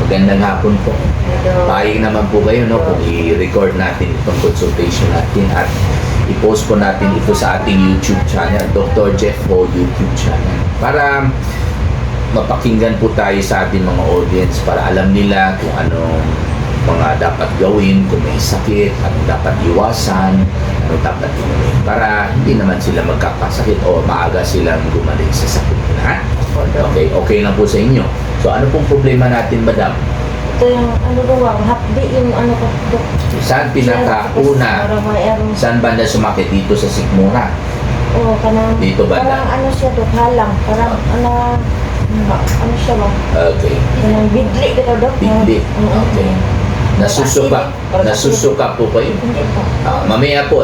Magandang hapon po. Pahing naman po kayo, no, kung i-record natin itong consultation natin at i-post po natin ito sa ating YouTube channel, Dr. Jeff Ho YouTube channel. Para mapakinggan po tayo sa ating mga audience para alam nila kung anong mga dapat gawin, kung may sakit, anong dapat iwasan, anong dapat inumin. Para hindi naman sila magkakasakit o maaga silang gumaling sa sakit nila. Ha? Okay, okay lang po sa inyo. So ano pong problema natin, madam? Ito yung ano daw, hapdi yung ano ko. Saan pinakauna? Saan banda sumakit? Dito sa sikmura? Oo, kanang Dito banda? parang ano siya to, halang. Parang ano siya ba? Okay. Kanang bidli dito daw. Bidli. Okay. Nasusuka po kayo? Hindi po. Mamaya po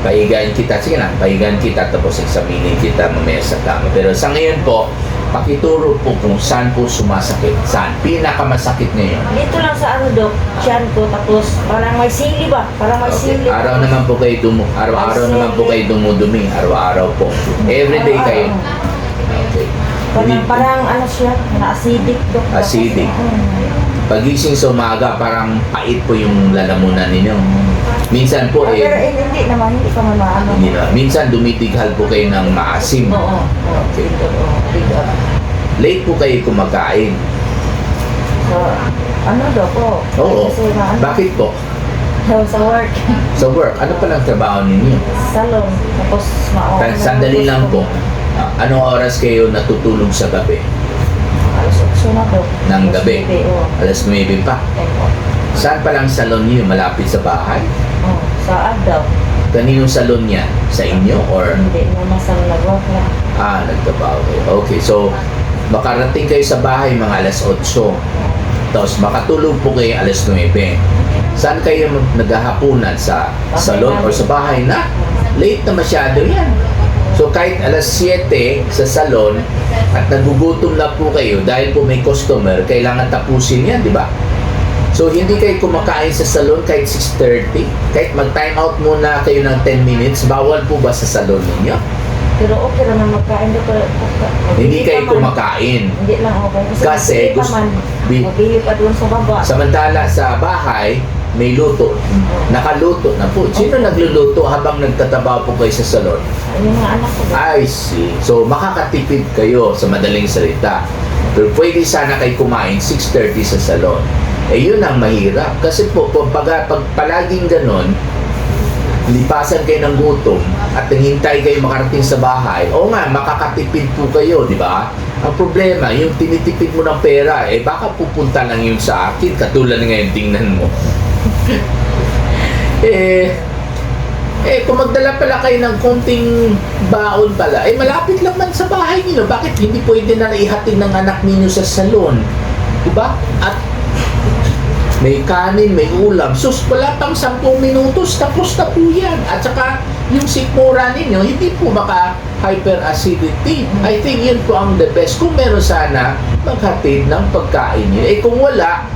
pahigain kita. Sige na, pahigain kita tapos examinin kita mamaya sa kama. Pero sa ngayon po, pakituro po kung saan po sumasakit. Saan? Pinakamasakit ngayon. Dito lang sa ano dok, tiyan ko, tapos parang may sili ba? Parang may Okay. sili. Araw naman po kayo araw-araw naman po kayo dumudumi. Araw-araw po. Everyday kayo. Okay. Parang ano siya, acidic dok. Acidic. Pagising sa umaga, parang pait po yung lalamunan ninyo. Minsan po Pero hindi naman, hindi pa man maano. hindi na. Minsan dumitighal po kayo ng maasim. Oo. Okay. Dito. Late po kayo kumakain. So, ano daw po? Oo. Kasi maano. Bakit po? Sa work. Sa work, ano palang trabaho ninyo? Salon. Tapos Sandali lang po. Anong oras kayo natutulog sa gabi? Alas 8 na daw. Ng gabi? Oo. Alas 9 pa. Opo. Saan palang salon niyo? Malapit sa bahay? Oo. Sa daw. Kaninong salon niya? Sa inyo? Or Hindi naman sa nag-work na. nagtrabaho kayo. Okay, so makarating kayo sa bahay mga alas 8. Tapos makatulog po kayo alas 9. Saan kayo naghahapunan? Sa salon or sa bahay na? Late na masyado yan. So kahit alas 7 sa salon at nagugutom na po kayo dahil po may customer, kailangan tapusin yan, di ba? So hindi kayo kumakain sa salon kahit 6:30? Kahit mag-time out muna kayo ng 10 minutes, bawal po ba sa salon ninyo? Pero okay lang na magkain dito. Hindi kayo kumakain. Hindi lang okay. Kasi mabili pa gusto- man. Mabili pa doon sa baba. Samantala sa bahay, may luto. Nakaluto na po. Sino nagluluto habang nagtatabaho po kayo sa salon? Yung mga anak ko. I see. So, makakatipid kayo sa madaling salita. Pero pwede sana kayo kumain 6:30 sa salon. Yun ang mahirap. Kasi po, pag palaging ganon, lipasan kayo ng gutom at nanghintay kayo makarating sa bahay, o nga, makakatipid po kayo, di ba? Ang problema, yung tinitipid mo ng pera, baka pupunta lang yun sa akin, katulad ngayon, tingnan mo. Kung magdala pala kayo ng konting baon pala, malapit lang man sa bahay niyo. Bakit hindi pwede na ihatid ng anak ninyo sa salon? Diba? At may kanin, may ulam. Sus, wala pang 10 minutos, tapos na po yan. At saka, yung sikmura ninyo, hindi po baka hyperacidity. I think yun po ang the best. Kung meron sana, maghatid ng pagkain niyo. Kung wala,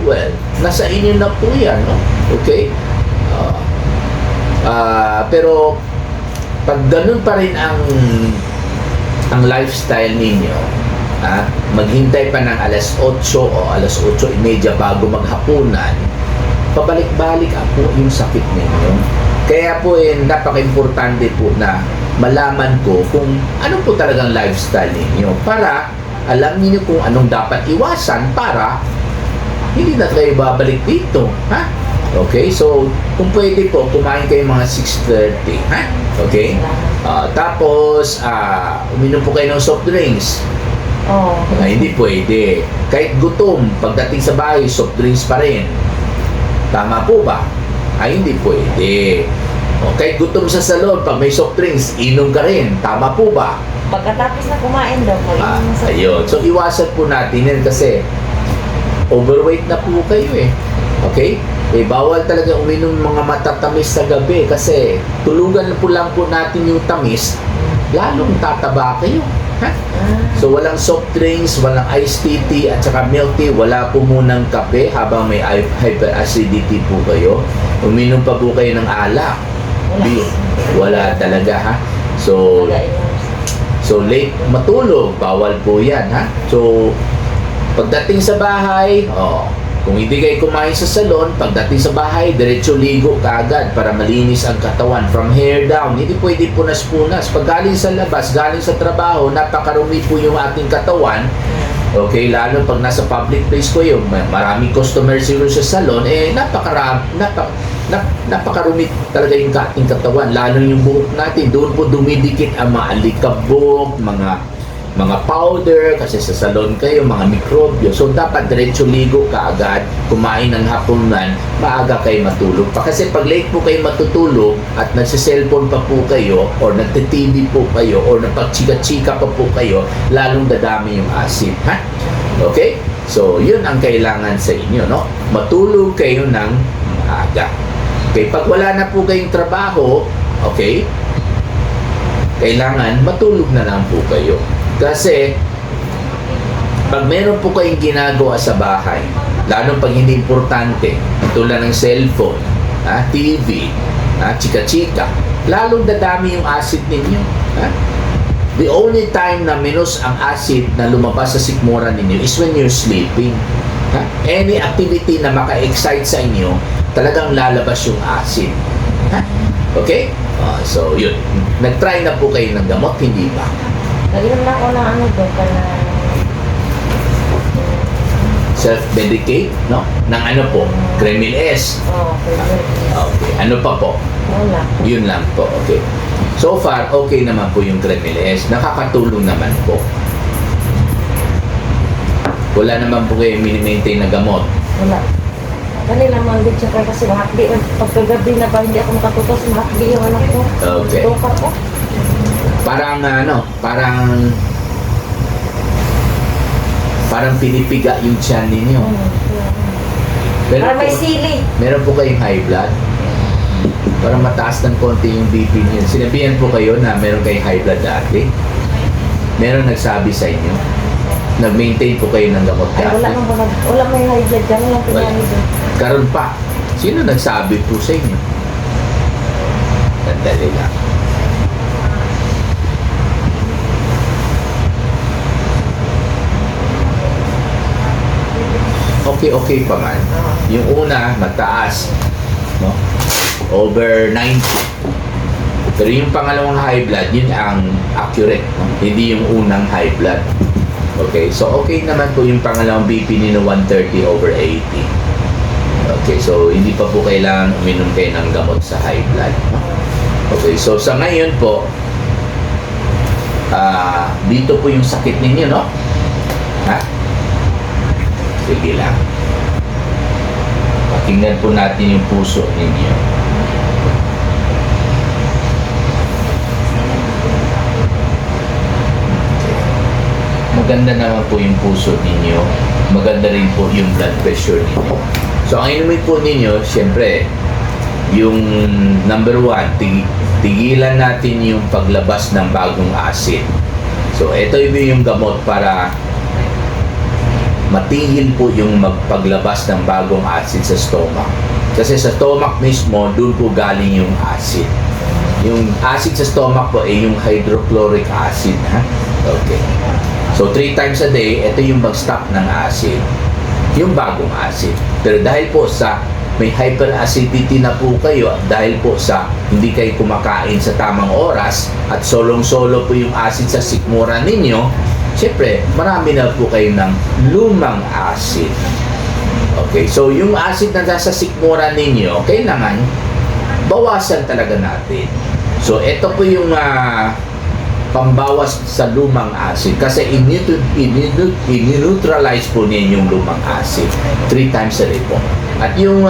well, nasa inyo na po yan, no? Okay? Pero pag ganun pa rin ang lifestyle ninyo, maghintay pa ng alas 8 o alas 8:30 bago maghapunan, pabalik-balik po yung sakit ninyo. Kaya po napaka-importante po na malaman ko kung ano po talagang lifestyle ninyo para alam niyo kung anong dapat iwasan para hindi na kayo babalik dito. Okay, so kung pwede po, kumain kayo mga 6:30. Okay? Tapos, uminom po kayo ng soft drinks. Hindi pwede. Kahit gutom, pagdating sa bahay, soft drinks pa rin. Tama po ba? Hindi pwede. Kahit gutom sa salon, pag may soft drinks, inom ka rin. Tama po ba? Pagkatapos na kumain daw po. Ayun. So, iwasan po natin yan kasi overweight na po kayo Okay? Bawal talaga uminom mga matatamis sa gabi kasi tulugan po lang po natin yung tamis, lalong tataba kayo. So walang soft drinks, walang iced tea at saka milk tea, wala po munang kape habang may hyperacidity po kayo. Uminom pa po kayo ng alak. Wala talaga So late matulog, bawal po yan So Pagdating sa bahay, kung hindi kayo kumain sa salon, pagdating sa bahay, diretso ligo kaagad para malinis ang katawan from hair down. Hindi pwede punas-punas. Pag galing sa labas, galing sa trabaho, napakarumi po yung ating katawan. Okay, lalo pag nasa public place ko yung maraming customer siguro sa salon, napakarumi talaga yung ating katawan. Lalo yung buhok natin, doon po dumidikit ang mga alikabok, mga powder, kasi sa salon kayo, mga mikrobyo. So, dapat diretso ligo ka agad, kumain ng hapunan, maaga kayo matulog pa. Kasi pag late po kayo matutulog at nagsiselfone pa po kayo, or nagtitv po kayo, or napagchika-chika pa po kayo, lalong dadami yung acid. Ha? Okay? So, yun ang kailangan sa inyo, no? Matulog kayo ng maaga. Okay? Pag wala na po kayong trabaho, okay? Kailangan matulog na lang po kayo. Kasi, pag meron po kayong ginagawa sa bahay, lalo pag hindi importante, tulad ng cellphone, TV, chika-chika, lalong dadami yung acid ninyo. The only time na minus ang acid na lumabas sa sikmura ninyo is when you're sleeping. Any activity na maka-excite sa inyo, talagang lalabas yung acid. Okay? So, yun. Nag-try na po kayo ng gamot, hindi ba? Nag-inom na ako ng ano doon, na Self-medicate, no? Ng ano po? Kremil S. Okay. Ano pa po? Wala. Yun lang po. Okay. So far, okay naman po yung Kremil S. Nakakatulong naman po. Wala naman po kayo mini-maintain na gamot. Wala. Dali naman din siya kasi mahakdi. Pagkagabi na ba hindi ako makatutos, mahakdi yung anak ko. Okay. Tuka ko. Parang parang pinipiga yung tiyan ninyo. Para may sili. Meron po kayong high blood. Para mataas ng konti yung BP niyo. Sinabihan po kayo na meron kayong high blood dati. Meron nagsabi sa inyo. Nag-maintain po kayo ng gamot Ay, dati. wala may high blood dyan. Walang pinani doon. Karon pa. Sino nagsabi po sa inyo? Sandali lang. Okay pa man. Yung una, mataas. No? Over 90. Pero yung pangalawang high blood, yun ang accurate. No? Hindi yung unang high blood. Okay, so okay naman po yung pangalawang BP nino 130 over 80. Okay, so hindi pa po kailangan uminom kayo ng gamot sa high blood. No? Okay, so sa ngayon po, dito po yung sakit ninyo, no? Ha? Sige lang. Pakinggan po natin yung puso ninyo. Maganda naman po yung puso ninyo. Maganda rin po yung blood pressure ninyo. So, ang inumin po ninyo, siyempre, yung number 1, tigilan natin yung paglabas ng bagong acid. So, ito yung gamot para matigil po yung magpaglabas ng bagong acid sa stomach. Kasi sa stomach mismo, doon po galing yung acid. Yung acid sa stomach po ay yung hydrochloric acid. Ha? Okay. So, 3 times a day, ito yung mag-stop ng acid. Yung bagong acid. Pero dahil po sa may hyperacidity na po kayo, dahil po sa hindi kayo kumakain sa tamang oras, at solong-solo po yung acid sa sikmura ninyo, siyempre, marami na po kayo ng lumang acid. Okay, so yung acid na nasa sikmura ninyo, kailangan bawasan talaga natin. So, ito po yung pambawas sa lumang acid. Kasi in-neutralize po ninyo yung lumang acid 3 times a day po. At yung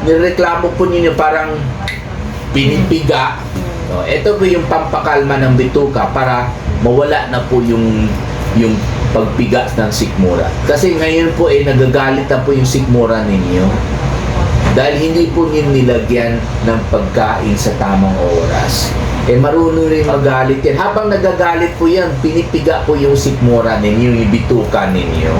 nireklamo po ninyo parang pinipiga. So, ito po yung pampakalma ng bituka para mawala na po yung pagpiga ng sikmura. Kasi ngayon po nagagalit na po yung sikmura ninyo dahil hindi po nilagyan ng pagkain sa tamang oras. Marunong rin magalit yan. Habang nagagalit po yan, pinipiga po yung sikmura ninyo, yung bituka ninyo.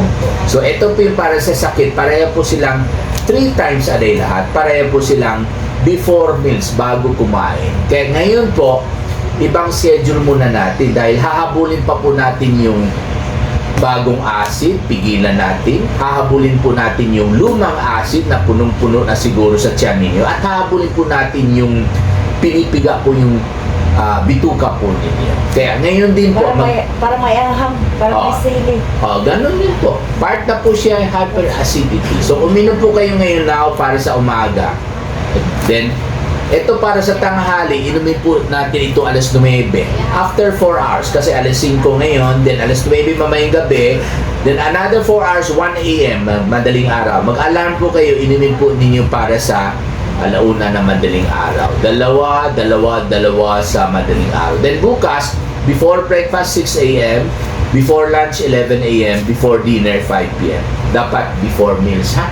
So, ito po yung para sa sakit. Pareho po silang 3 times a day lahat. Pareho po silang before meals, bago kumain. Kaya ngayon po, ibang schedule muna natin dahil hahabulin pa po natin yung bagong acid, pigilan natin. Hahabulin po natin yung lumang acid na punong-puno na siguro sa tiyan ninyo. At hahabulin po natin yung pinipiga po yung bituka po ninyo. Kaya ngayon din po, Para may aham, para may Oo. sili. ganun din po. Part na po siya hyperacidity. So, uminom po kayo ngayon now para sa umaga. Then, ito para sa tanghali, inumin po natin ito alas 9. After 4 hours, kasi alas 5 ngayon, then alas 9 mamayang gabi, then another 4 hours, 1 a.m., madaling araw. Mag-alarm po kayo, inumin po ninyo para sa alauna na madaling araw. Dalawa sa madaling araw. Then bukas, before breakfast 6 a.m., before lunch 11 a.m., before dinner 5 p.m. Dapat before meals, ha?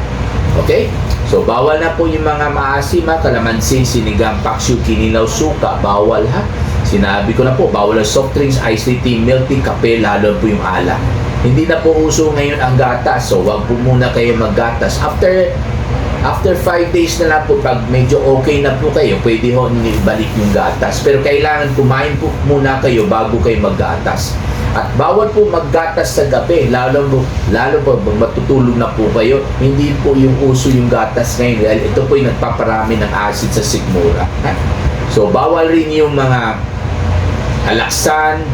Okay? So, bawal na po yung mga maasim, ha? Kalamansi, sinigang, paksiw, kinilaw, suka. Bawal, ha? Sinabi ko na po, bawal ang soft drinks, iced tea, milk tea, kape, lalo po yung alak. Hindi na po uso ngayon ang gatas. So, wag po muna kayo maggatas. After 5 days na lang po, pag medyo okay na po kayo, pwede ho ninyo ibalik yung gatas. Pero kailangan kumain po muna kayo bago kayo maggatas. At bawal po maggatas sa gabi, lalo po matutulog na po kayo. Hindi po yung uso yung gatas ngayon dahil ito po yung nagpaparami ng acid sa sikmura. So bawal rin yung mga alaksan,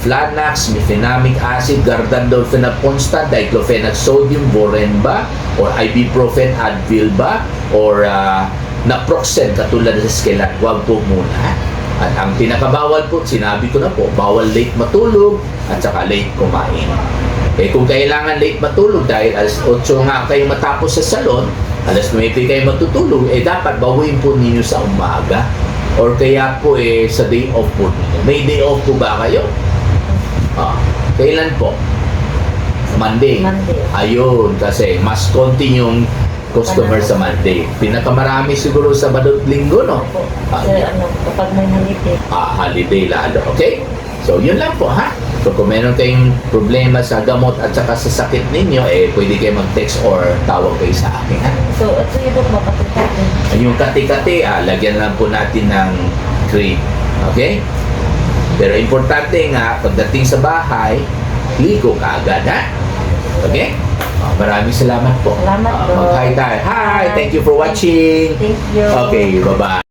Flanax, mefenamic acid, Gardandolphin constant, diclofenac sodium, Vorenba, or ibuprofen, Advil ba, or naproxen katulad sa Skelat. Huwag po muna. At ang pinakabawal po, sinabi ko na po, bawal late matulog at saka late kumain. Eh kung kailangan late matulog dahil alas 8 nga kayo matapos sa salon, alas 9 kayo matutulog, eh dapat bawiin po ninyo sa umaga. Or kaya po sa day off po ninyo. May day off po ba kayo? Kailan po? Monday. Ayun, kasi mas konti yung customer sa Monday. Pinakamarami siguro sa Sabado at Linggo, no? Kasi kapag may holiday. Holiday lalo, okay? So, yun lang po, ha? So, kung meron kayong problema sa gamot at saka sa sakit ninyo, pwede kayo mag-text or tawag kayo sa akin, ha? So, ito yung mapatutak din. Yung kati-kati, lagyan lang po natin ng cream. Okay? Pero importante nga, pagdating sa bahay, ligo ka agad, ha? Okay? Maraming salamat po. Salamat po. Mag-hi tayo. Hi! Thank you for watching. Thank you. Okay, bye-bye.